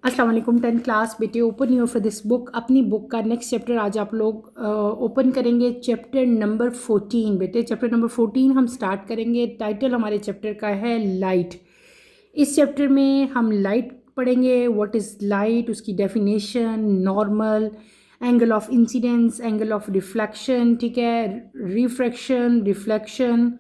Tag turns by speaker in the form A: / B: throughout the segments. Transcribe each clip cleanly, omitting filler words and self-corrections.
A: अस्सलाम वालेकुम 10th class बेटे। Open your for this book. अपनी बुक का नेक्स्ट चैप्टर आज आप लोग ओपन करेंगे। चैप्टर नंबर 14 बेटे, चैप्टर नंबर 14 हम स्टार्ट करेंगे। टाइटल हमारे चैप्टर का है लाइट। इस चैप्टर में हम लाइट पढ़ेंगे। व्हाट इज़ लाइट, उसकी definition, normal, angle of incidence, angle of reflection, ठीक है, रिफ्रैक्शन, रिफ्लेक्शन,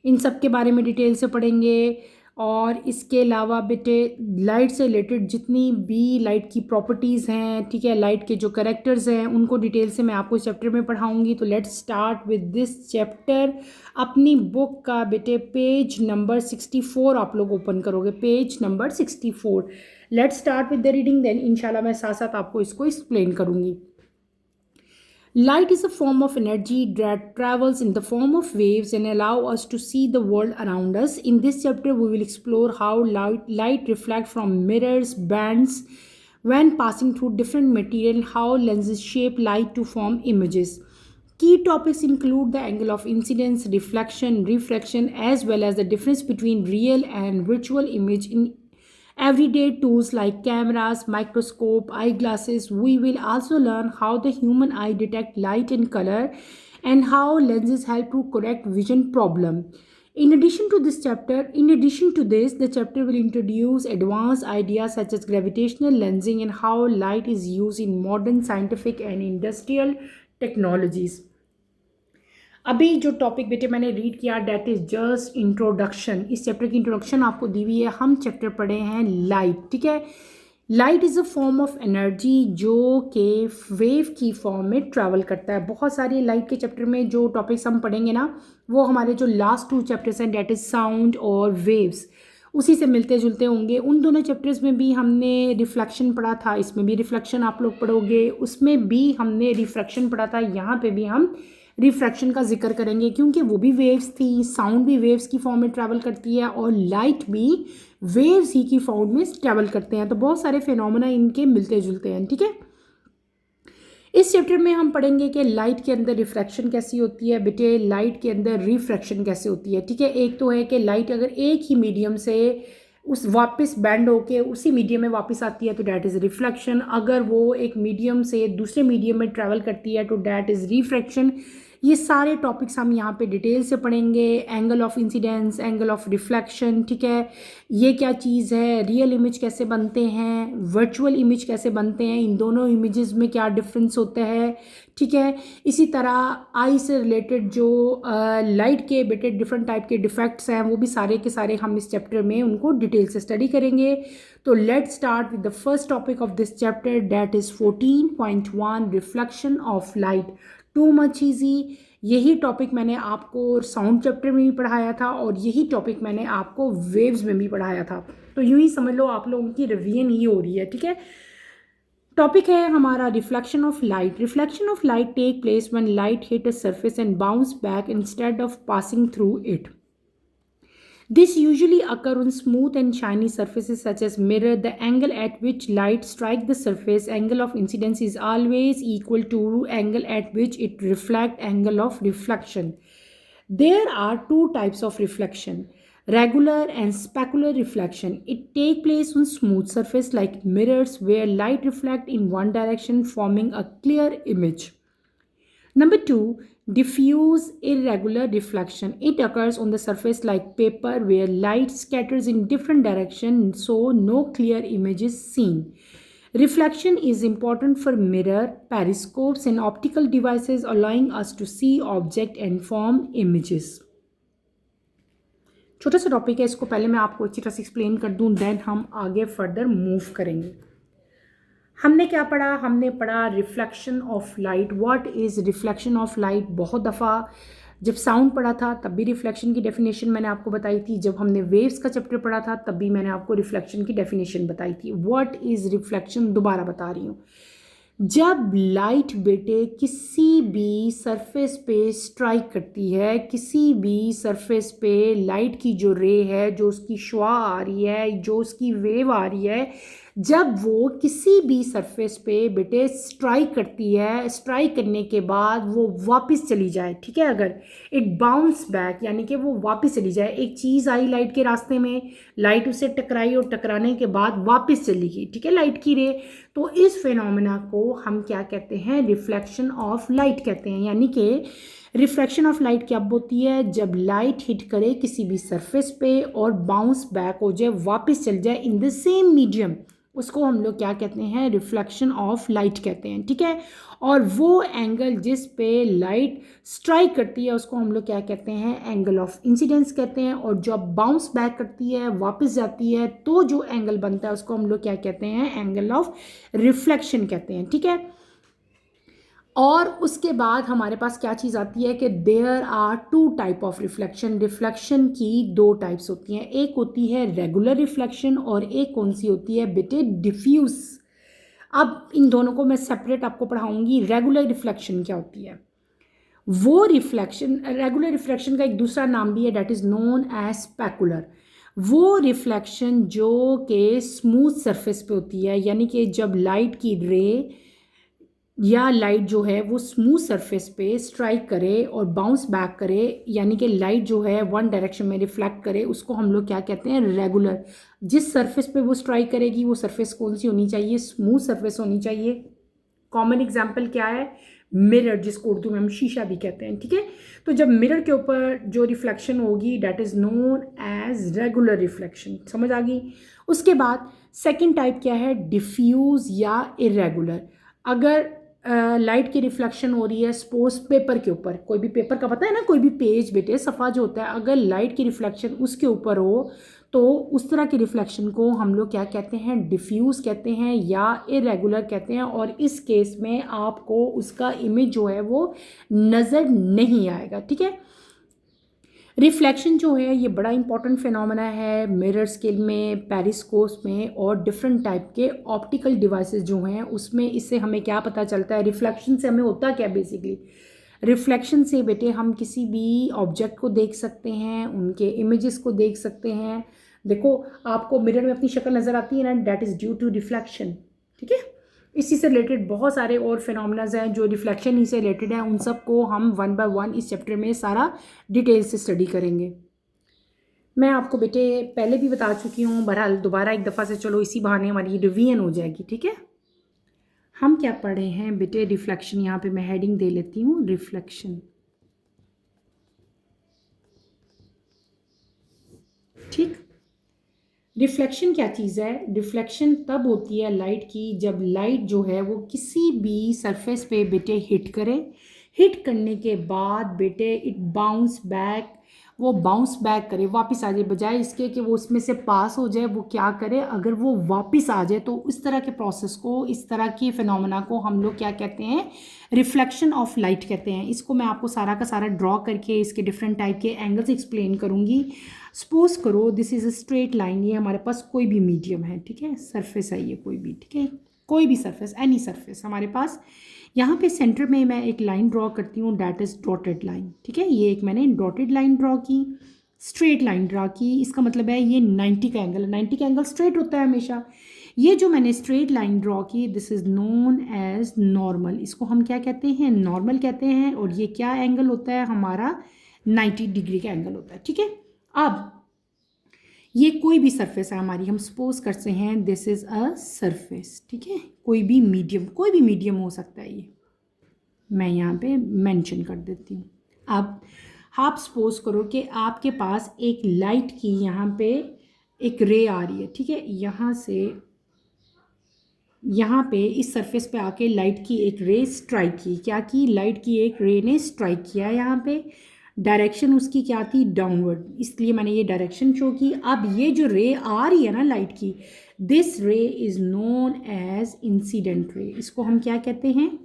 A: इन सब के बारे में डिटेल से पढ़ेंगे। और इसके अलावा बेटे लाइट से रिलेटेड जितनी भी लाइट की प्रॉपर्टीज़ हैं, ठीक है, लाइट के जो करेक्टर्स हैं, उनको डिटेल से मैं आपको इस चैप्टर में पढ़ाऊंगी। तो let's start with this chapter. अपनी बुक का बेटे पेज नंबर 64 आप लोग ओपन करोगे, page number 64। Let's start with the reading, then इंशाल्लाह मैं साथ साथ आपको इसको एक्सप्लेन करूंगी। Light is a form of energy that travels in the form of waves and allow us to see the world around us. In this chapter, we will explore how light reflects from mirrors, bands, when passing through different material, how lenses shape light to form images. Key topics include the angle of incidence, reflection, refraction, as well as the difference between real and virtual image in everyday tools like cameras, microscope, eyeglasses. We will also learn how the human eye detects light and color and how lenses help to correct vision problem. In addition to this, the chapter will introduce advanced ideas such as gravitational lensing and how light is used in modern scientific and industrial technologies. अभी जो topic बेटे मैंने read किया that is just introduction. इस chapter की introduction आपको दी हुई है। हम चैप्टर पढ़े हैं लाइट, ठीक है। Light is a form of energy जो कि वेव की फॉर्म में ट्रैवल करता है। बहुत सारी लाइट के चैप्टर में जो टॉपिक्स हम पढ़ेंगे ना, वो हमारे जो लास्ट 2 चैप्टर्स हैं डेट इज़ साउंड और वेव्स, उसी से मिलते जुलते होंगे। उन दोनों चैप्टर्स में भी हमने रिफ्लेक्शन पढ़ा था, इसमें भी रिफ्लेक्शन आप लोग पढ़ोगे, उसमें भी हमने रिफ्रैक्शन पढ़ा था, यहाँ पे भी हम रिफ्रैक्शन का जिक्र करेंगे क्योंकि वो भी वेव्स थी। साउंड भी वेव्स की फॉर्म में ट्रैवल करती है और लाइट भी वेव्स ही की फॉर्म में ट्रैवल करते हैं। तो बहुत सारे फिनोमेना इनके मिलते जुलते हैं, ठीक है। इस चैप्टर में हम पढ़ेंगे कि लाइट के अंदर रिफ्रैक्शन कैसी होती है बेटे, लाइट के अंदर रिफ्रैक्शन कैसे होती है, ठीक है। एक तो है कि लाइट अगर एक ही मीडियम से उस वापस बैंड होके उसी मीडियम में वापस आती है तो डैट इज़ रिफ्लेक्शन। अगर वो एक मीडियम से दूसरे मीडियम में ट्रैवल करती है तो डैट इज़ रिफ्रैक्शन। ये सारे टॉपिक्स हम यहाँ पे डिटेल से पढ़ेंगे। Angle of incidence, angle of reflection, ठीक है, ये क्या चीज़ है, रियल इमेज कैसे बनते हैं, वर्चुअल इमेज कैसे बनते हैं, इन दोनों इमेजेस में क्या डिफरेंस होता है, ठीक है। इसी तरह आई से रिलेटेड जो लाइट के बेटे डिफरेंट टाइप के डिफेक्ट्स हैं, वो भी सारे के सारे हम इस चैप्टर में उनको डिटेल से स्टडी करेंगे। तो let's start with the first topic of this chapter that is 14.1 reflection of light. Too much easy. यही टॉपिक मैंने आपको साउंड चैप्टर में भी पढ़ाया था और यही टॉपिक मैंने आपको वेव्स में भी पढ़ाया था। तो यूं ही समझ लो आप लोगों की रिवीजन ही हो रही है, ठीक है। टॉपिक है हमारा reflection of light. Reflection of light take place when light hit a surface and bounce back instead of passing through it. This usually occur on smooth and shiny surfaces such as mirror. The angle at which light strike the surface, angle of incidence, is always equal to angle at which it reflect, angle of reflection. There are two types of reflection: regular and specular reflection. It take place on smooth surface like mirrors where light reflect in one direction forming a clear image. Number two, diffuse irregular reflection. It occurs on the surface like paper where light scatters in different directions so no clear image is seen. Reflection is important for mirror, periscopes and optical devices allowing us to see object and form images. छोटा सा topic है, इसको पहले मैं आपको अच्छी तरह से एक्सप्लेन कर दूं, देन हम आगे फर्दर मूव करेंगे। हमने क्या पढ़ा? हमने पढ़ा reflection of light. What is reflection of light? बहुत दफ़ा जब साउंड पढ़ा था तब भी रिफ्लेक्शन की डेफिनेशन मैंने आपको बताई थी। जब हमने वेव्स का चैप्टर पढ़ा था तब भी मैंने आपको रिफ्लेक्शन की डेफिनेशन बताई थी। What is reflection? दोबारा बता रही हूँ। जब लाइट बेटे किसी भी सरफेस पे स्ट्राइक करती है, किसी भी सरफेस पे लाइट की जो रे है, जो उसकी शुआ आ रही है, जो उसकी वेव आ रही है, जब वो किसी भी सरफेस पे बेटे स्ट्राइक करती है, स्ट्राइक करने के बाद वो वापस चली जाए, ठीक है, अगर इट बाउंस बैक यानी कि वो वापस चली जाए, एक चीज़ आई लाइट के रास्ते में, लाइट उसे टकराई और टकराने के बाद वापस चली गई, ठीक है, लाइट की रे, तो इस फिनोमेना को हम क्या कहते हैं, रिफ्लेक्शन ऑफ लाइट कहते हैं। यानी कि रिफ्रैक्शन ऑफ लाइट कब होती है, जब लाइट हिट करे किसी भी सरफेस पे और बाउंस बैक हो जाए, वापस चल जाए इन द सेम मीडियम, उसको हम लोग क्या कहते हैं, रिफ्लेक्शन ऑफ लाइट कहते हैं, ठीक है। और वो एंगल जिस पे लाइट स्ट्राइक करती है उसको हम लोग क्या कहते हैं, एंगल ऑफ इंसिडेंस कहते हैं। और जब बाउंस बैक करती है, वापस जाती है, तो जो एंगल बनता है उसको हम लोग क्या कहते हैं, एंगल ऑफ रिफ्लेक्शन कहते हैं, ठीक है। और उसके बाद हमारे पास क्या चीज़ आती है कि there are two type of reflection, reflection की दो टाइप्स होती हैं, एक होती है रेगुलर रिफ्लेक्शन और एक कौन सी होती है बेटे, डिफ्यूज। अब इन दोनों को मैं सेपरेट आपको पढ़ाऊंगी। रेगुलर रिफ्लेक्शन क्या होती है, वो रिफ्लेक्शन, रेगुलर रिफ्लेक्शन का एक दूसरा नाम भी है, that is known as specular. वो रिफ्लेक्शन जो कि स्मूथ सरफेस पे होती है, यानी कि जब लाइट की रे या लाइट जो है वो स्मूथ सरफेस पे स्ट्राइक करे और बाउंस बैक करे, यानी कि लाइट जो है वन डायरेक्शन में रिफ्लेक्ट करे, उसको हम लोग क्या कहते हैं, रेगुलर। जिस सरफेस पे वो स्ट्राइक करेगी वो सरफेस कौन सी होनी चाहिए, स्मूथ सरफेस होनी चाहिए। कॉमन एग्जाम्पल क्या है, मिरर, जिसको उर्दू में हम शीशा भी कहते हैं, ठीक है। तो जब मिरर के ऊपर जो रिफ्लेक्शन होगी that is known as regular reflection, समझ आ गई। उसके बाद सेकेंड टाइप क्या है, डिफ्यूज या इरेगुलर। अगर लाइट की रिफ्लेक्शन हो रही है सपोज पेपर के ऊपर, कोई भी पेपर का पता है ना, कोई भी पेज बेटे सफ़ा जो होता है, अगर लाइट की रिफ्लेक्शन उसके ऊपर हो तो उस तरह की रिफ्लेक्शन को हम लोग क्या कहते हैं, डिफ्यूज़ कहते हैं या इरेगुलर कहते हैं। और इस केस में आपको उसका इमेज जो है वो नज़र नहीं आएगा, ठीक है। रिफ्लेक्शन जो है ये बड़ा इंपॉर्टेंट फिनोमेना है मिरर स्केल में, पेरिस्कोप में और डिफरेंट टाइप के ऑप्टिकल डिवाइसेस जो हैं उसमें। इससे हमें क्या पता चलता है, रिफ्लेक्शन से हमें होता क्या बेसिकली, रिफ्लेक्शन से बेटे हम किसी भी ऑब्जेक्ट को देख सकते हैं, उनके इमेजेस को देख सकते हैं। देखो आपको मिरर में अपनी शक्ल नज़र आती है ना, that is due to reflection, ठीक है। इसी से रिलेटेड बहुत सारे और फिनोमेनाज हैं जो रिफ्लेक्शन ही से रिलेटेड हैं, उन सब को हम वन बाय वन इस चैप्टर में सारा डिटेल से स्टडी करेंगे। मैं आपको बेटे पहले भी बता चुकी हूँ, बहरहाल दोबारा एक दफ़ा से चलो इसी बहाने हमारी रिवीजन हो जाएगी, ठीक है। हम क्या पढ़े हैं बेटे, रिफ्लेक्शन, यहाँ पे मैं हेडिंग दे लेती हूँ, रिफ्लेक्शन, ठीक। रिफ्लेक्शन क्या चीज़ है, रिफ्लेक्शन तब होती है लाइट की जब लाइट जो है वो किसी भी सरफेस पे बेटे हिट करे, हिट करने के बाद बेटे इट बाउंस बैक, वो बाउंस बैक करे, वापस आ जाए, बजाय इसके कि वो उसमें से पास हो जाए, वो क्या करे, अगर वो वापस आ जाए तो इस तरह के प्रोसेस को, इस तरह की फिनोमेना को हम लोग क्या कहते हैं, रिफ्लेक्शन ऑफ लाइट कहते हैं। इसको मैं आपको सारा का सारा ड्रॉ करके इसके डिफरेंट टाइप के एंगल्स एक्सप्लेन करूँगी। सपोज करो this is a straight line, ये हमारे पास कोई भी मीडियम है, ठीक है, सरफेस है ये कोई भी, ठीक है, कोई भी सरफेस, एनी सरफेस हमारे पास। यहाँ पे सेंटर में मैं एक लाइन ड्रॉ करती हूँ, डैट इज़ डॉटेड लाइन, ठीक है। ये एक मैंने डॉटेड लाइन ड्रॉ की, स्ट्रेट लाइन ड्रॉ की, इसका मतलब है ये 90 का एंगल है, 90 का एंगल स्ट्रेट होता है हमेशा। ये जो मैंने स्ट्रेट लाइन ड्रॉ की this is known as normal, इसको हम क्या कहते हैं, नॉर्मल कहते हैं। और ये क्या एंगल होता है हमारा, 90 डिग्री का एंगल होता है, ठीक है। अब ये कोई भी सरफेस है हमारी, हम सपोज करते हैं दिस इज़ अ सरफेस, ठीक है, कोई भी मीडियम, कोई भी मीडियम हो सकता है, ये मैं यहाँ पे मेंशन कर देती हूँ। अब आप सपोज करो कि आपके पास एक लाइट की यहाँ पे एक रे आ रही है, ठीक है, यहाँ से यहाँ पे इस सरफेस पे आके लाइट की एक रे स्ट्राइक की, क्या की, लाइट की एक रे ने स्ट्राइक किया, यहाँ पे डायरेक्शन उसकी क्या थी, डाउनवर्ड, इसलिए मैंने ये डायरेक्शन शो की। अब ये जो रे आ रही है ना लाइट की, दिस रे is known as incident ray, इसको हम क्या कहते हैं,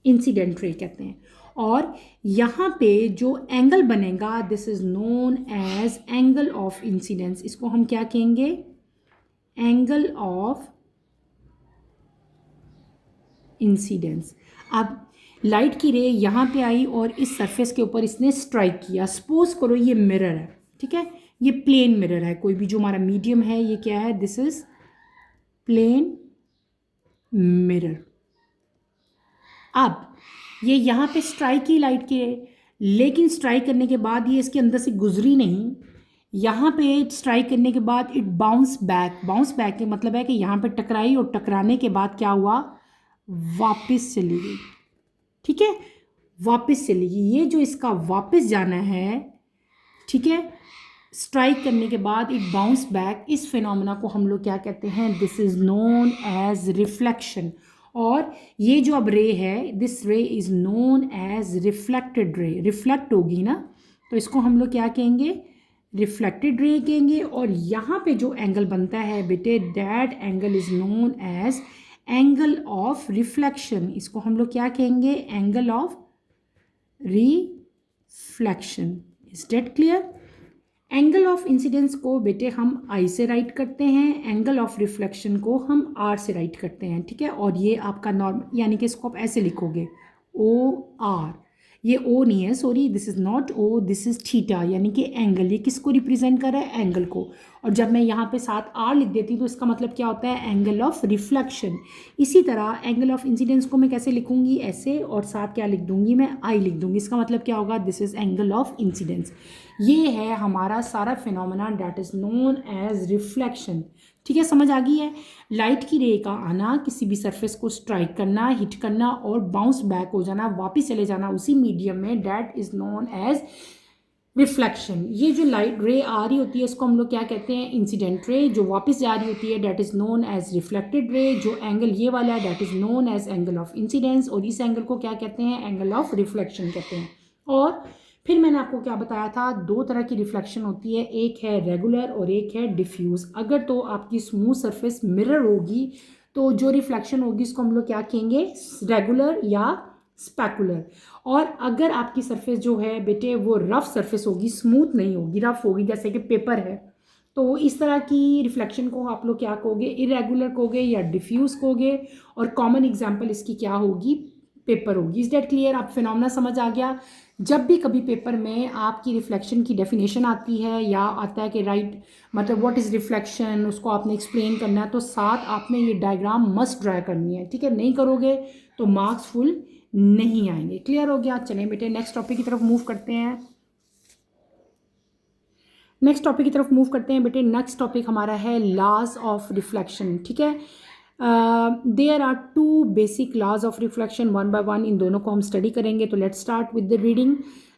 A: इंसिडेंट रे कहते हैं। और यहाँ पे जो एंगल बनेगा this is known as angle of incidence, इसको हम क्या कहेंगे, एंगल ऑफ इंसिडेंस। अब लाइट की रे यहाँ पे आई और इस सरफेस के ऊपर इसने स्ट्राइक किया, सपोज करो ये मिरर है, ठीक है, ये प्लेन मिरर है, कोई भी जो हमारा मीडियम है ये क्या है, दिस इज प्लेन मिरर। अब ये यहाँ पे स्ट्राइक की लाइट के, लेकिन स्ट्राइक करने के बाद ये इसके अंदर से गुजरी नहीं, यहाँ पे स्ट्राइक करने के बाद it bounce back. Bounce back के मतलब है कि यहाँ पे टकराई और टकराने के बाद क्या हुआ, वापस चली गई। ठीक है, वापस चली गई। ये जो इसका वापस जाना है, ठीक है, स्ट्राइक करने के बाद इट बाउंस बैक, इस फिनोमेना को हम लोग क्या कहते हैं, this is known as reflection. और ये जो अब रे है, this ray is known as reflected ray. Reflect होगी ना, तो इसको हम लोग क्या कहेंगे, रिफ्लेक्टेड रे कहेंगे। और यहाँ पे जो एंगल बनता है बेटे, that angle is known as angle of reflection. इसको हम लोग क्या कहेंगे, angle of reflection. Is that clear? Angle of incidence को बेटे हम आई से राइट करते हैं, एंगल ऑफ रिफ्लेक्शन को हम आर से राइट करते हैं। ठीक है, और ये आपका नॉर्मल, यानी कि इसको आप ऐसे लिखोगे ओ आर। ये ओ नहीं है, sorry, this is not O, this is theta, यानी कि एंगल। ये किसको रिप्रेजेंट कर रहा है, एंगल को। और जब मैं यहाँ पे साथ आर लिख देती हूँ तो इसका मतलब क्या होता है, एंगल ऑफ रिफ्लेक्शन। इसी तरह एंगल ऑफ इंसिडेंस को मैं कैसे लिखूंगी, ऐसे, और साथ क्या लिख दूंगी, मैं आई लिख दूंगी। इसका मतलब क्या होगा, this is angle of incidence. ये है हमारा सारा phenomena that is known as reflection. ठीक है, समझ आ गई है? लाइट की रे का आना, किसी भी सरफेस को स्ट्राइक करना, हिट करना और बाउंस बैक हो जाना, वापस चले जाना उसी मीडियम में, that is known as reflection. ये जो लाइट रे आ रही होती है इसको हम लोग क्या कहते हैं, इंसिडेंट रे। जो वापस जा रही होती है that is known as reflected ray. जो एंगल ये वाला है that is known as angle of incidence, और इस एंगल को क्या कहते हैं, एंगल ऑफ रिफ्लेक्शन कहते हैं। और फिर मैंने आपको क्या बताया था, दो तरह की रिफ्लेक्शन होती है, एक है रेगुलर और एक है डिफ्यूज। अगर तो आपकी स्मूथ सरफेस मिरर होगी तो जो रिफ्लेक्शन होगी इसको हम लोग क्या कहेंगे, रेगुलर या स्पेकुलर। और अगर आपकी सरफेस जो है बेटे वो रफ सरफेस होगी, स्मूथ नहीं होगी, रफ होगी, जैसे कि पेपर है, तो इस तरह की रिफ्लेक्शन को आप लोग क्या कहोगे, इरेगुलर कहोगे या डिफ्यूज कहोगे। और कॉमन एग्जांपल इसकी क्या होगी, पेपर होगी। Is that clear? आप फिनोमेना समझ आ गया? जब भी कभी पेपर में आपकी रिफ्लेक्शन की डेफिनेशन आती है या आता है कि राइट मतलब व्हाट इज़ रिफ्लेक्शन, उसको आपने एक्सप्लेन करना है, तो साथ आपने ये डायग्राम मस्ट ड्रा करनी है। ठीक है, नहीं करोगे तो मार्क्स फुल नहीं आएंगे। क्लियर हो गया? चलें बेटे नेक्स्ट टॉपिक की तरफ मूव करते हैं। बेटे नेक्स्ट टॉपिक हमारा है लॉज ऑफ रिफ्लेक्शन। ठीक है, there are two basic laws of reflection, one by one इन दोनों को हम स्टडी करेंगे। तो let's start with the reading.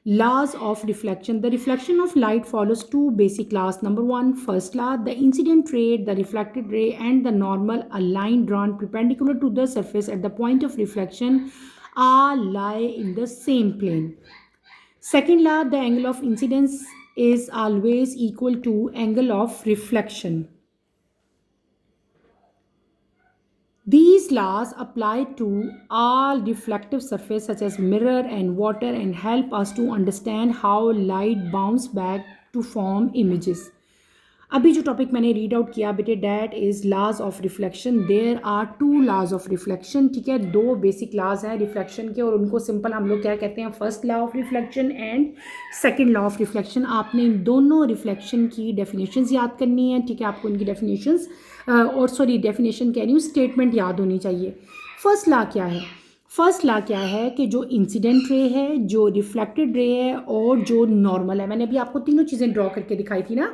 A: Laws of reflection. The reflection of light follows two basic laws. Number one, first law, the incident ray, the reflected ray, and the normal, a line drawn perpendicular to the surface at the point of reflection, all lie in the same plane. Second law, the angle of incidence is always equal to angle of reflection. These laws apply to all reflective surface such as mirror and water and help us to understand how light bounce back to form images. अभी जो topic मैंने read out किया बेटे, that is laws of reflection. There are two laws of reflection. ठीक है, दो basic laws हैं reflection के, और उनको सिंपल हम लोग क्या कहते हैं, first law of reflection and second law of reflection. आपने इन दोनों रिफ्लेक्शन की डेफिनेशंस याद करनी है। ठीक है, आपको इनकी डेफिनेशंस डेफिनेशन कह रही हूँ, स्टेटमेंट याद होनी चाहिए। फर्स्ट लॉ क्या है? फर्स्ट लॉ क्या है कि जो इंसिडेंट रे है, जो रिफ्लेक्टेड रे है और जो नॉर्मल है, मैंने अभी आपको तीनों चीज़ें ड्रॉ करके दिखाई थी ना।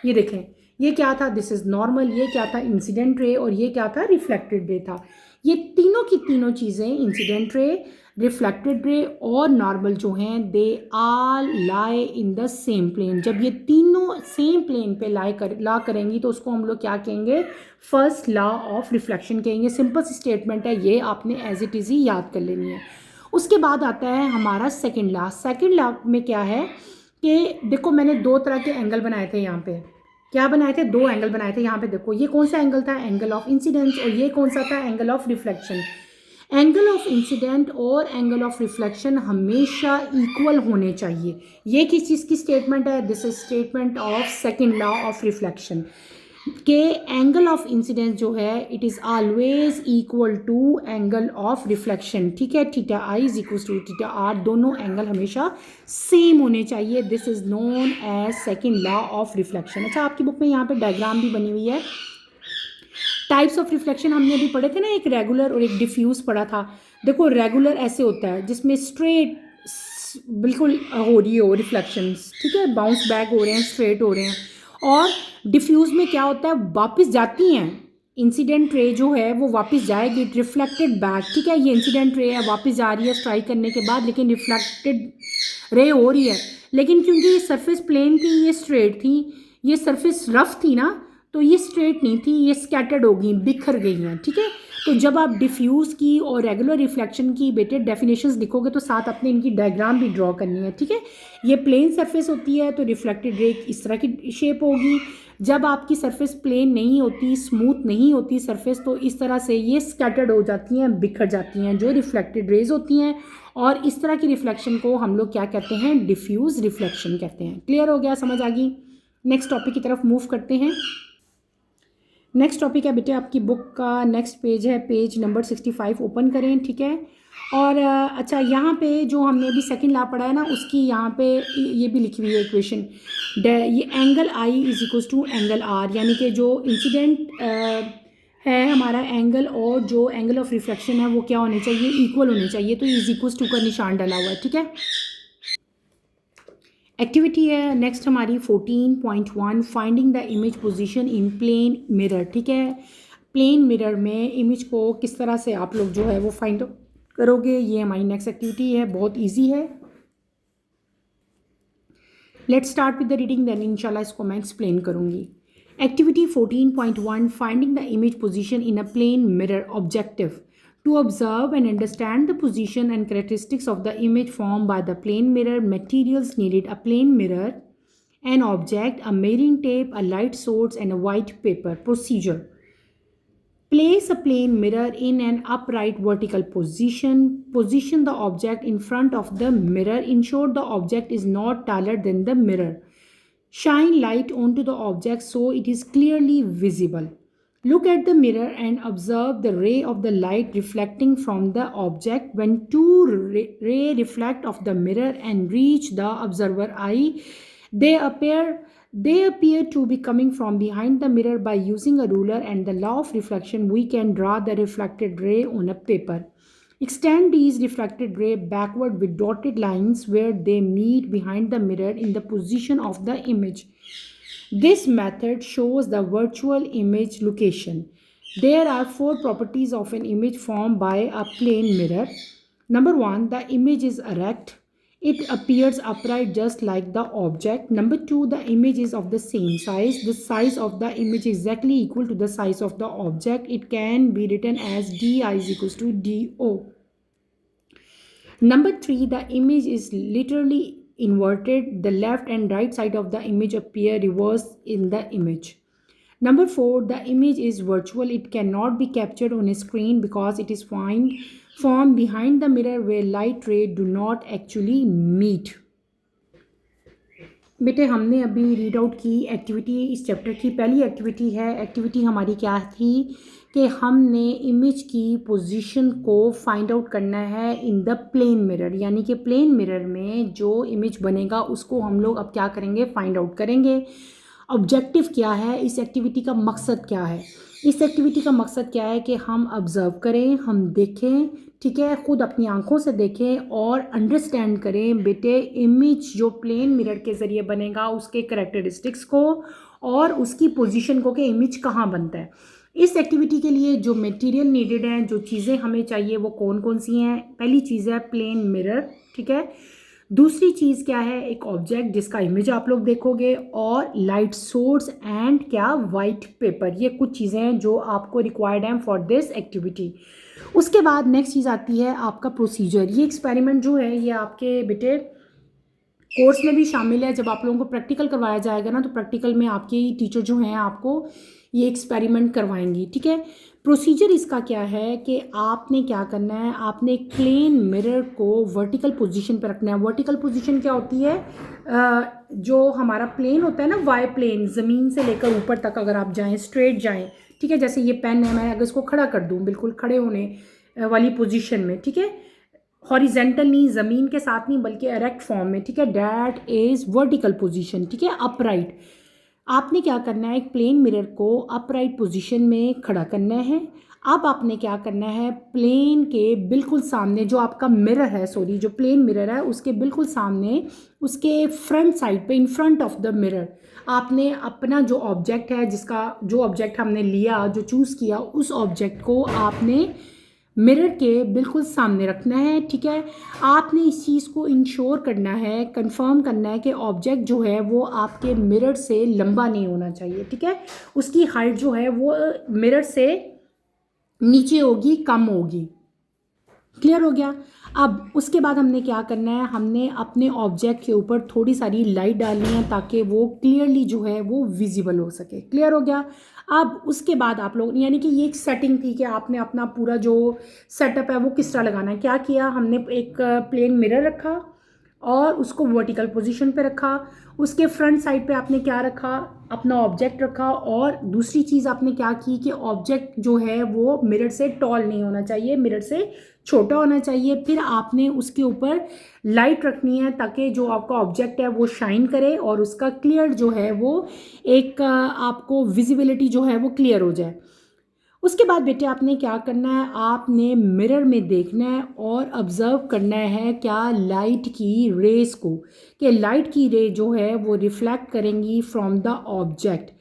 A: ये देखें, ये क्या था, दिस इज नॉर्मल, ये क्या था, इंसिडेंट रे, और ये क्या था, रिफ्लेक्टेड रे था। ये तीनों की तीनों चीज़ें, इंसिडेंट रे, रिफ्लेक्टेड रे और नॉर्मल जो हैं, दे आल लाई इन द सेम प्लेन। जब ये तीनों सेम प्लेन पे ला करेंगी तो उसको हम लोग क्या कहेंगे, फर्स्ट लॉ ऑफ रिफ्लेक्शन कहेंगे। सिंपल सी स्टेटमेंट है, ये आपने एज इट इज़ ही याद कर लेनी है। उसके बाद आता है हमारा सेकेंड लॉ। सेकेंड लॉ में क्या है कि देखो, मैंने दो तरह के एंगल बनाए थे। यहाँ पे क्या बनाए थे, दो एंगल बनाए थे। यहाँ पे देखो, ये कौन सा एंगल था, एंगल ऑफ इंसिडेंस, और ये कौन सा था, angle of reflection. Angle of incident और एंगल ऑफ रिफ्लेक्शन हमेशा इक्वल होने चाहिए। ये किस चीज़ की स्टेटमेंट है, this is statement of second law of reflection. कि एंगल ऑफ इंसिडेंस जो है it is always equal to angle of reflection, ठीक है। Theta i is equal to theta r, दोनों एंगल हमेशा सेम होने चाहिए। This is known as second law of reflection. अच्छा, आपकी बुक में यहाँ पे डायग्राम भी बनी हुई है। टाइप्स ऑफ रिफ्लेक्शन हमने अभी पढ़े थे ना, एक रेगुलर और एक डिफ्यूज पढ़ा था। देखो रेगुलर ऐसे होता है जिसमें स्ट्रेट बिल्कुल हो रही हो रिफ्लेक्शंस, ठीक है, बाउंस बैक हो रहे हैं, स्ट्रेट हो रहे हैं। और डिफ्यूज में क्या होता है, वापस जाती हैं, इंसिडेंट रे जो है वो वापस जाएगी, रिफ्लेक्टेड बैक, ठीक है। ये इंसिडेंट रे है, वापस जा रही है स्ट्राइक करने के बाद, लेकिन रिफ्लेक्टेड रे हो रही है। लेकिन क्योंकि ये सरफेस प्लेन थी, ये स्ट्रेट थी, ये सरफेस रफ थी ना, तो ये स्ट्रेट नहीं थी, ये स्कैटर्ड हो गई, बिखर गई हैं, ठीक है। तो जब आप डिफ्यूज़ की और रेगुलर रिफ्लेक्शन की बेटे डेफिनेशंस लिखोगे तो साथ अपने इनकी डायग्राम भी ड्रॉ करनी है, ठीक है। ये प्लेन सरफेस होती है तो रिफ्लेक्टेड रे इस तरह की शेप होगी। जब आपकी सरफेस प्लेन नहीं होती, स्मूथ नहीं होती सरफेस, तो इस तरह से ये स्कैटर्ड हो जाती हैं, बिखर जाती हैं, जो रिफ्लेक्टेड रेज होती हैं। और इस तरह की रिफ्लेक्शन को हम लोग क्या कहते हैं, डिफ्यूज रिफ्लेक्शन कहते हैं। क्लियर हो गया, समझ आ गई। नेक्स्ट टॉपिक की तरफ मूव करते हैं। नेक्स्ट टॉपिक है बेटे आपकी बुक का नेक्स्ट पेज है, पेज नंबर 65 ओपन करें, ठीक है। और अच्छा, यहाँ पे जो हमने अभी सेकंड लॉ पढ़ा है ना, उसकी यहाँ पे ये भी लिखी हुई है इक्वेशन। ये angle i is equal to angle r, यानी कि जो इंसिडेंट है हमारा एंगल और जो एंगल ऑफ रिफ्लेक्शन है वो क्या होने चाहिए, इक्वल होने चाहिए। तो इज इक्वल टू का निशान डाला हुआ है, ठीक है। एक्टिविटी है नेक्स्ट हमारी 14.1, finding the image position in plane mirror, ठीक है। प्लेन मिरर में इमेज को किस तरह से आप लोग जो है वो फाइंड करोगे, ये हमारी नेक्स्ट एक्टिविटी है, बहुत इजी है। Let's start with the reading, then इंशाल्लाह इसको मैं एक्सप्लेन करूँगी। Activity 14.1, finding the image position in a plane mirror. Objective: to observe and understand the position and characteristics of the image formed by the plane mirror. Materials needed: a plane mirror, an object, a measuring tape, a light source, and a white paper. Procedure: place a plane mirror in an upright vertical position. Position the object in front of the mirror. Ensure the object is not taller than the mirror. Shine light onto the object so it is clearly visible. Look at the mirror and observe the ray of the light reflecting from the object. When two rays reflect off the mirror and reach the observer eye, they appear to be coming from behind the mirror. By using a ruler and the law of reflection, we can draw the reflected ray on a paper. Extend these reflected ray backward with dotted lines where they meet behind the mirror in the position of the image. This method shows the virtual image location. There are 4 properties of an image formed by a plane mirror. Number 1, the image is erect. It appears upright just like the object. Number 2, the image is of the same size. The size of the image is exactly equal to the size of the object. It can be written as di is equals to do. Number 3, the image is literally inverted. The left and right side of the image appear reversed in the image. Number 4, the image is virtual. It cannot be captured on a screen because it is formed behind the mirror where light rays do not actually meet. बेटे हमने अभी read out की activity, इस chapter की पहली activity है। Activity हमारी क्या थी कि हमने इमेज की पोजीशन को फाइंड आउट करना है इन द प्लेन मिरर, यानी कि प्लेन मिरर में जो इमेज बनेगा उसको हम लोग अब क्या करेंगे, फाइंड आउट करेंगे। ऑब्जेक्टिव क्या है, इस एक्टिविटी का मकसद क्या है? इस एक्टिविटी का मकसद क्या है कि हम ऑब्ज़र्व करें, हम देखें, ठीक है, ख़ुद अपनी आंखों से देखें और अंडरस्टैंड करें बेटे इमेज जो प्लेन मिरर के ज़रिए बनेगा उसके करैक्टरिस्टिक्स को और उसकी पोजीशन को कि इमेज कहाँ बनता है। इस एक्टिविटी के लिए जो मटेरियल नीडेड हैं, जो चीज़ें हमें चाहिए वो कौन कौन सी हैं? पहली चीज़ है प्लेन मिरर, ठीक है। दूसरी चीज़ क्या है, एक ऑब्जेक्ट जिसका इमेज आप लोग देखोगे, और लाइट सोर्स एंड क्या, वाइट पेपर। ये कुछ चीज़ें हैं जो आपको रिक्वायर्ड हैं फॉर दिस एक्टिविटी। उसके बाद नेक्स्ट चीज़ आती है आपका प्रोसीजर। ये एक्सपेरिमेंट जो है ये आपके बेटे कोर्स में भी शामिल है। जब आप लोगों को प्रैक्टिकल करवाया जाएगा ना, तो प्रैक्टिकल में आपके टीचर जो हैं आपको ये एक्सपेरिमेंट करवाएंगी, ठीक है। प्रोसीजर इसका क्या है कि आपने क्या करना है, आपने एक प्लेन मिरर को वर्टिकल पोजीशन पर रखना है। वर्टिकल पोजीशन क्या होती है, जो हमारा प्लेन होता है ना, वाई प्लेन, ज़मीन से लेकर ऊपर तक अगर आप जाएं, स्ट्रेट जाएं, ठीक है। जैसे ये पेन है, मैं अगर इसको खड़ा कर दूं बिल्कुल खड़े होने वाली पोजीशन में, ठीक है, हॉरिजेंटल नहीं, ज़मीन के साथ नहीं, बल्कि एरेक्ट फॉर्म में, ठीक है, डैट इज़ वर्टिकल पोजीशन, ठीक है, अपराइट। आपने क्या करना है, एक प्लेन मिरर को अपराइट पोजीशन में खड़ा करना है। अब आपने क्या करना है, प्लेन के बिल्कुल सामने जो आपका मिरर है, सॉरी जो प्लेन मिरर है उसके बिल्कुल सामने, उसके फ्रंट साइड पे, in front of the mirror, आपने अपना जो ऑब्जेक्ट है, जिसका जो ऑब्जेक्ट हमने लिया, जो चूज़ किया, उस ऑब्जेक्ट को आपने मिरर के बिल्कुल सामने रखना है, ठीक है। आपने इस चीज़ को इंश्योर करना है, कंफर्म करना है कि ऑब्जेक्ट जो है वो आपके मिरर से लंबा नहीं होना चाहिए, ठीक है। उसकी हाइट जो है वो मिरर से नीचे होगी, कम होगी। क्लियर हो गया। अब उसके बाद हमने क्या करना है, हमने अपने ऑब्जेक्ट के ऊपर थोड़ी सारी लाइट डालनी है ताकि वो क्लियरली जो है वो विजिबल हो सके। क्लियर हो गया। अब उसके बाद आप लोग, यानी कि ये एक सेटिंग थी कि आपने अपना पूरा जो सेटअप है वो किस तरह लगाना है। क्या किया हमने, एक प्लेन मिरर रखा और उसको वर्टिकल पोजीशन पे रखा। उसके फ्रंट साइड पे आपने क्या रखा, अपना ऑब्जेक्ट रखा। और दूसरी चीज़ आपने क्या की कि ऑब्जेक्ट जो है वो मिरर से टॉल नहीं होना चाहिए, मिरर से छोटा होना चाहिए। फिर आपने उसके ऊपर लाइट रखनी है ताकि जो आपका ऑब्जेक्ट है वो शाइन करे और उसका क्लियर जो है वो एक आपको विजिबिलिटी जो है वो क्लियर हो जाए। उसके बाद बेटे आपने क्या करना है, आपने मिरर में देखना है और ऑब्ज़र्व करना है क्या, लाइट की रेस को, कि लाइट की रे जो है वो रिफ्लेक्ट करेंगी फ्रॉम द ऑब्जेक्ट।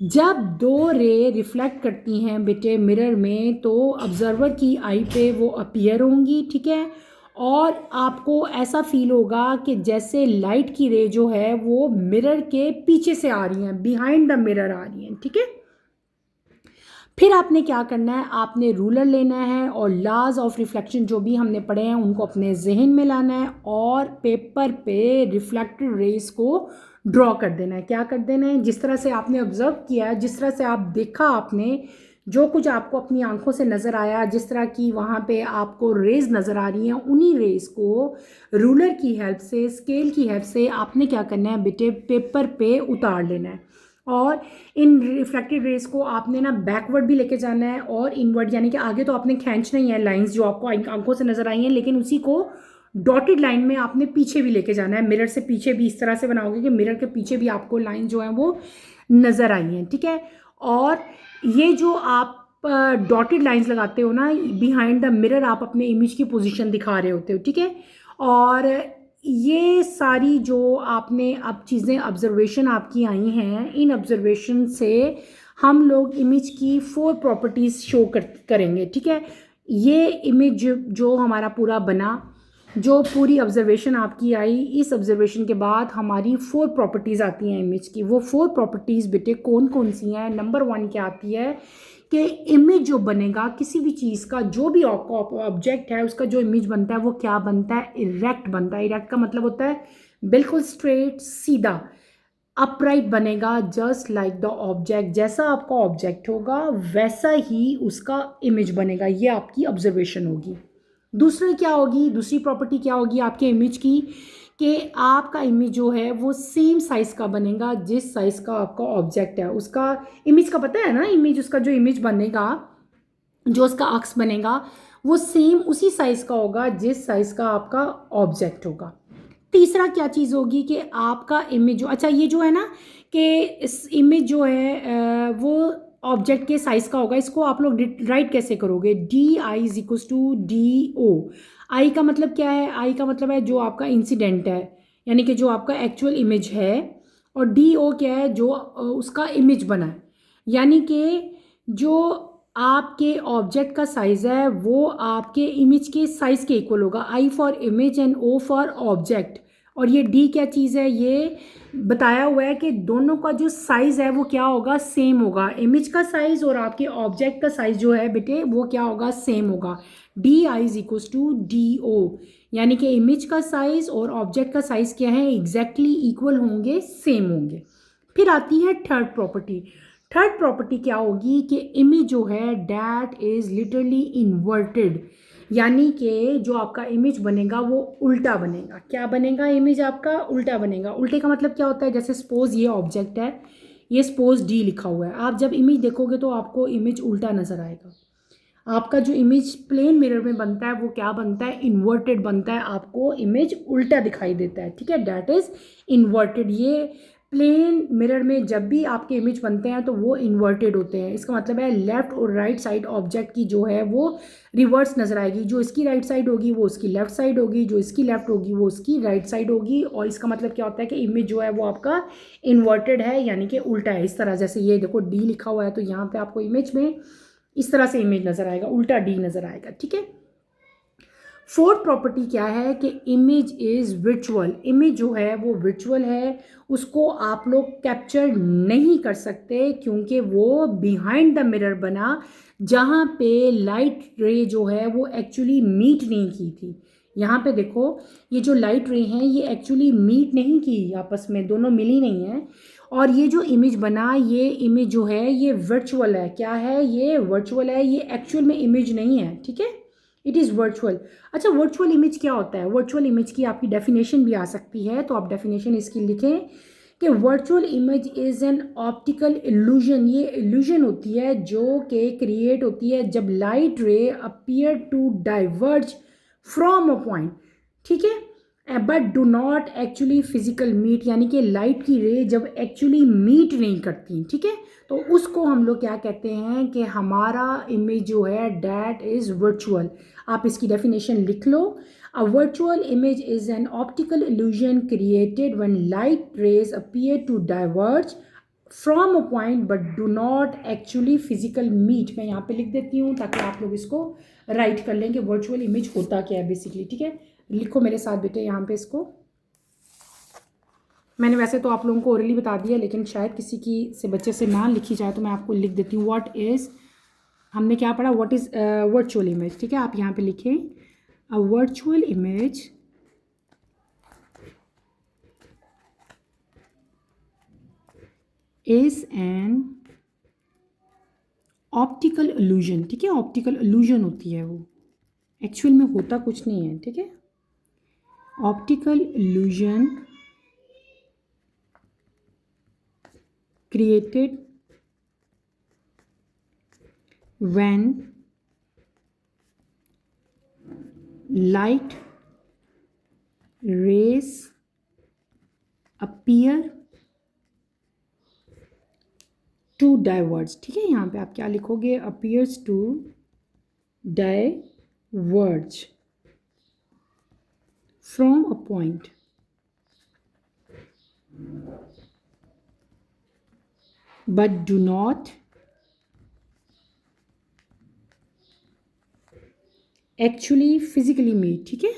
A: जब दो रे रिफ्लेक्ट करती हैं बेटे मिरर में, तो ऑब्जर्वर की आई पे वो अपीयर होंगी, ठीक है। और आपको ऐसा फील होगा कि जैसे लाइट की रे जो है वो मिरर के पीछे से आ रही हैं, बिहाइंड द मिरर आ रही हैं, ठीक है। फिर आपने क्या करना है, आपने रूलर लेना है और लॉज ऑफ रिफ्लेक्शन जो भी हमने पढ़े हैं उनको अपने जहन में लाना है और पेपर पे रिफ्लेक्टेड रेस को ड्रॉ कर देना है। क्या कर देना है, जिस तरह से आपने ऑब्जर्व किया है, जिस तरह से आप देखा, आपने जो कुछ आपको अपनी आंखों से नज़र आया, जिस तरह की वहाँ पे आपको रेज नज़र आ रही हैं, उन्हीं रेज को रूलर की हेल्प से, स्केल की हेल्प से आपने क्या करना है बेटे, पेपर पे उतार लेना है। और इन रिफ्लेक्टेड रेस को आपने ना बैकवर्ड भी लेके जाना है और इनवर्ड, यानी कि आगे तो आपने खींचना ही है लाइंस जो आपको आंखों से नज़र आई हैं, लेकिन उसी को डॉटेड लाइन में आपने पीछे भी लेके जाना है। मिरर से पीछे भी इस तरह से बनाओगे कि मिरर के पीछे भी आपको लाइन जो है वो नज़र आई हैं, ठीक है। और ये जो आप डॉटेड लाइंस लगाते हो ना बिहाइंड द मिरर, आप अपने इमेज की पोजीशन दिखा रहे होते हो, ठीक है। और ये सारी जो आपने अब चीज़ें ऑब्जर्वेशन आपकी आई हैं, इन ऑब्जर्वेशन से हम लोग इमेज की 4 प्रॉपर्टीज़ शो करेंगे, ठीक है। ये इमेज जो हमारा पूरा बना, जो पूरी ऑब्जर्वेशन आपकी आई, इस ऑब्जर्वेशन के बाद हमारी 4 प्रॉपर्टीज़ आती हैं इमेज की। वो 4 प्रॉपर्टीज़ बेटे कौन कौन सी हैं। नंबर 1 क्या आती है कि इमेज जो बनेगा किसी भी चीज़ का, जो भी ऑब्जेक्ट है उसका जो इमेज बनता है वो क्या बनता है, इरेक्ट बनता है। इरेक्ट का मतलब होता है बिल्कुल स्ट्रेट, सीधा, अपराइट बनेगा, जस्ट लाइक द ऑब्जेक्ट। जैसा आपका ऑब्जेक्ट होगा वैसा ही उसका इमेज बनेगा। ये आपकी ऑब्जर्वेशन होगी। दूसरी क्या होगी, दूसरी प्रॉपर्टी क्या होगी आपके इमेज की, कि आपका इमेज जो है वो सेम साइज़ का बनेगा जिस साइज़ का आपका ऑब्जेक्ट है। उसका इमेज का पता है ना, इमेज, उसका जो इमेज बनेगा, जो उसका अक्स बनेगा वो सेम उसी साइज़ का होगा जिस साइज़ का आपका ऑब्जेक्ट होगा। तीसरा क्या चीज़ होगी कि आपका इमेज जो, अच्छा ये जो है ना कि इस इमेज जो है वो ऑब्जेक्ट के साइज़ का होगा। इसको आप लोग राइट कैसे करोगे, D I is equals to D O. I का मतलब क्या है, आई का मतलब है जो आपका इंसिडेंट है, यानी कि जो आपका एक्चुअल इमेज है। और डी ओ क्या है, जो उसका इमेज बना है, यानी कि जो आपके ऑब्जेक्ट का साइज़ है वो आपके इमेज के साइज़ के इक्वल होगा। I for image and O for object. और ये डी क्या चीज़ है, ये बताया हुआ है कि दोनों का जो साइज़ है वो क्या होगा, सेम होगा। इमेज का साइज़ और आपके ऑब्जेक्ट का साइज़ जो है बेटे वो क्या होगा, सेम होगा। D I is equals to D o, यानी कि इमेज का साइज़ और ऑब्जेक्ट का साइज़ क्या है, एग्जैक्टली इक्वल होंगे, सेम होंगे। फिर आती है थर्ड प्रॉपर्टी। थर्ड प्रॉपर्टी क्या होगी कि इमेज जो है डैट इज़ लिटरली इन्वर्टेड, यानी कि जो आपका इमेज बनेगा वो उल्टा बनेगा। क्या बनेगा? इमेज आपका उल्टा बनेगा। उल्टे का मतलब क्या होता है? जैसे सपोज ये ऑब्जेक्ट है, ये सपोज डी लिखा हुआ है, आप जब इमेज देखोगे तो आपको इमेज उल्टा नज़र आएगा। आपका जो इमेज प्लेन मिरर में बनता है वो क्या बनता है? इन्वर्टेड बनता है, आपको इमेज उल्टा दिखाई देता है। ठीक है, डैट इज़ इन्वर्टेड। ये प्लेन मिरर में जब भी आपके इमेज बनते हैं तो वो इन्वर्टेड होते हैं। इसका मतलब है लेफ्ट और राइट साइड ऑब्जेक्ट की जो है वो रिवर्स नज़र आएगी। जो इसकी राइट साइड होगी वो उसकी लेफ्ट साइड होगी, जो इसकी लेफ्ट होगी वो उसकी राइट साइड होगी। और इसका मतलब क्या होता है कि इमेज जो है वो आपका इन्वर्टेड है, यानी कि उल्टा है। इस तरह जैसे ये देखो डी लिखा हुआ है तो यहाँ पे आपको इमेज में इस तरह से इमेज नज़र आएगा, उल्टा डी नज़र आएगा। ठीक है, फोर्थ प्रॉपर्टी क्या है कि इमेज इज़ विर्चुअल। इमेज जो है वो विर्चुअल है, उसको आप लोग कैप्चर नहीं कर सकते क्योंकि वो बिहाइंड द मिरर बना, जहाँ पे लाइट रे जो है वो एक्चुअली मीट नहीं की थी। यहाँ पे देखो, ये जो लाइट रे हैं ये एक्चुअली मीट नहीं की, आपस में दोनों मिली नहीं है। और ये जो इमेज बना, ये इमेज जो है ये वर्चुअल है। क्या है? ये वर्चुअल है, ये एक्चुअल में इमेज नहीं है। ठीक है, इट इज़ वर्चुअल। अच्छा, वर्चुअल इमेज क्या होता है? वर्चुअल इमेज की आपकी डेफिनेशन भी आ सकती है, तो आप डेफिनेशन इसकी लिखें कि virtual image is an optical illusion. ये इल्यूजन होती है जो कि क्रिएट होती है जब light ray appear to diverge from a point. ठीक है, but do not actually physical meet, यानी कि लाइट की रे जब एक्चुअली मीट नहीं करती। ठीक है, तो उसको हम लोग क्या कहते हैं कि हमारा इमेज जो है डैट इज़ वर्चुअल। आप इसकी डेफिनेशन लिख लो। A virtual image is an optical illusion created when light rays appear to diverge from a point but do not actually physical meet. मैं यहाँ पे लिख देती हूँ ताकि आप लोग इसको राइट कर लें कि वर्चुअल इमेज होता क्या है बेसिकली। ठीक है, लिखो मेरे साथ बेटे यहाँ पे इसको। मैंने वैसे तो आप लोगों को ओरली बता दिया, लेकिन शायद किसी की से बच्चे से ना लिखी जाए तो मैं आपको लिख देती हूँ। व्हाट इज़, हमने क्या पढ़ा? What is virtual image. ठीक है, आप यहाँ पे लिखें अ virtual image is an optical illusion. ठीक है, ऑप्टिकल इल्यूजन होती है, वो एक्चुअल में होता कुछ नहीं है। ठीक है, optical illusion created when light rays appear to diverge। ठीक है, यहाँ पे आप क्या लिखोगे? appears to diverge from a point but do not actually physically meet। ठीक है,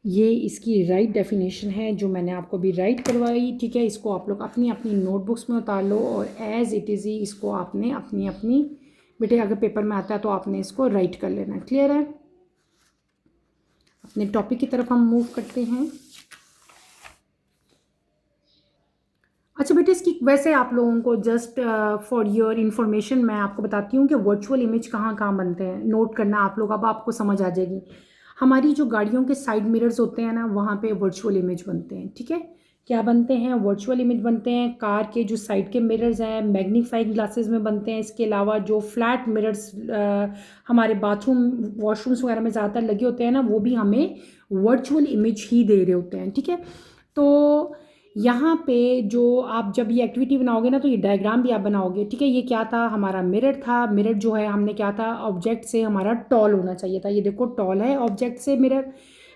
A: ये इसकी राइट डेफिनेशन है जो मैंने आपको भी राइट करवाई। ठीक है, इसको आप लोग अपनी अपनी नोटबुक्स में उतार लो और एज़ इट इज़ ही इसको आपने अपनी अपनी, बेटे अगर पेपर में आता है तो आपने इसको राइट कर लेना। क्लियर है? अपने टॉपिक की तरफ हम मूव करते हैं। अच्छा बेटे, इसकी वैसे आप लोगों को जस्ट फॉर योर इन्फॉर्मेशन मैं आपको बताती हूँ कि वर्चुअल इमेज कहाँ कहाँ बनते हैं। नोट करना आप लोग, अब आपको समझ आ जाएगी। हमारी जो गाड़ियों के साइड मिरर्स होते हैं ना, वहाँ पे वर्चुअल इमेज बनते हैं। ठीक है, क्या बनते हैं? वर्चुअल इमेज बनते हैं। कार के जो साइड के मिरर्स हैं मैग्नीफाइंग ग्लासेस में बनते हैं। इसके अलावा जो फ्लैट मिरर्स हमारे बाथरूम वॉशरूम्स वगैरह में ज़्यादातर लगे होते हैं ना, वो भी हमें वर्चुअल इमेज ही दे रहे होते हैं। ठीक है, तो यहाँ पे जो आप जब ये एक्टिविटी बनाओगे ना तो ये डायग्राम भी आप बनाओगे। ठीक है, ये क्या था? हमारा मिरर था। मिरर जो है हमने क्या था? ऑब्जेक्ट से हमारा टॉल होना चाहिए था। ये देखो टॉल है ऑब्जेक्ट से मिरर,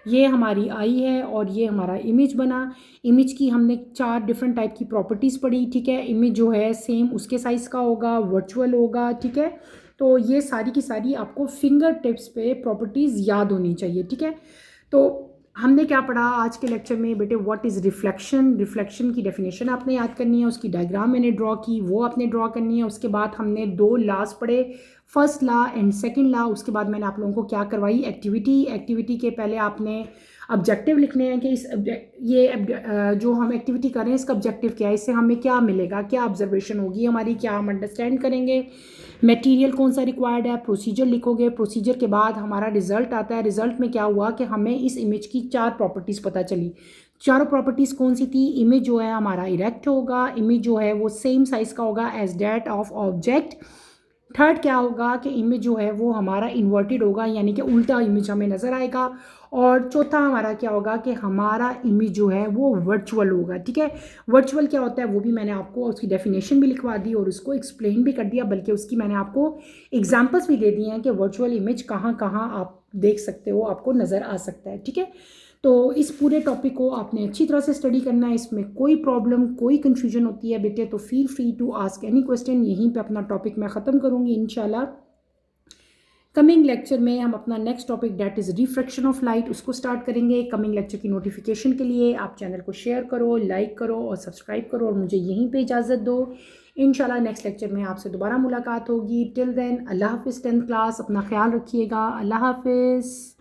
A: ये हमारी आई है और ये हमारा इमेज बना। इमेज की हमने 4 डिफरेंट टाइप की प्रॉपर्टीज़ पढ़ी। ठीक है, इमेज जो है सेम उसके साइज़ का होगा, वर्चुअल होगा। ठीक है, तो ये सारी की सारी आपको फिंगर टिप्स पे प्रॉपर्टीज़ याद होनी चाहिए। ठीक है, तो हमने हमने क्या पढ़ा आज के लेक्चर में बेटे, व्हाट इज़ रिफ्लेक्शन। रिफ्लेक्शन की डेफिनेशन आपने याद करनी है, उसकी डायग्राम मैंने ड्रॉ की, वो आपने ड्रॉ करनी है। उसके बाद हमने 2 लॉज पढ़े, first law and second law. उसके बाद मैंने आप लोगों को क्या करवाई, एक्टिविटी के पहले आपने ऑब्जेक्टिव लिखने हैं कि जो हम एक्टिविटी कर रहे हैं इसका ऑब्जेक्टिव क्या है, इससे हमें क्या मिलेगा, क्या ऑब्जर्वेशन होगी हमारी, क्या हम अंडरस्टैंड करेंगे, मटेरियल कौन सा रिक्वायर्ड है, प्रोसीजर लिखोगे। प्रोसीजर के बाद हमारा रिजल्ट आता है। रिजल्ट में क्या हुआ कि हमें इस इमेज की 4 प्रॉपर्टीज़ पता चली। चारों प्रॉपर्टीज़ कौन सी थी, इमेज जो है हमारा इरेक्ट होगा, इमेज जो है वो सेम साइज़ का होगा as that of object. Third क्या होगा कि इमेज जो है वो हमारा इन्वर्टेड होगा, यानी कि उल्टा इमेज हमें नज़र आएगा। और चौथा हमारा क्या होगा कि हमारा इमेज जो है वो वर्चुअल होगा। ठीक है, वर्चुअल क्या होता है वो भी मैंने आपको उसकी डेफिनेशन भी लिखवा दी और उसको एक्सप्लेन भी कर दिया, बल्कि उसकी मैंने आपको एग्जांपल्स भी दे दिए हैं कि वर्चुअल इमेज कहाँ कहाँ आप देख सकते हो, आपको नज़र आ सकता है। ठीक है, तो इस पूरे टॉपिक को आपने अच्छी तरह से स्टडी करना है। इसमें कोई प्रॉब्लम, कोई कन्फ्यूजन होती है बेटे तो feel free to ask any question. यहीं पे अपना टॉपिक मैं ख़त्म करूँगी इंशाल्लाह। कमिंग लेक्चर में हम अपना next topic that is refraction of light उसको स्टार्ट करेंगे। कमिंग लेक्चर की नोटिफिकेशन के लिए आप चैनल को शेयर करो, लाइक करो और सब्सक्राइब करो और मुझे यहीं पे इजाज़त दो। इंशाल्लाह नेक्स्ट लेक्चर में आपसे दोबारा मुलाकात होगी। टिल देन अल्लाह हाफिज़। 10th क्लास अपना ख्याल रखिएगा। अल्लाह हाफिज़।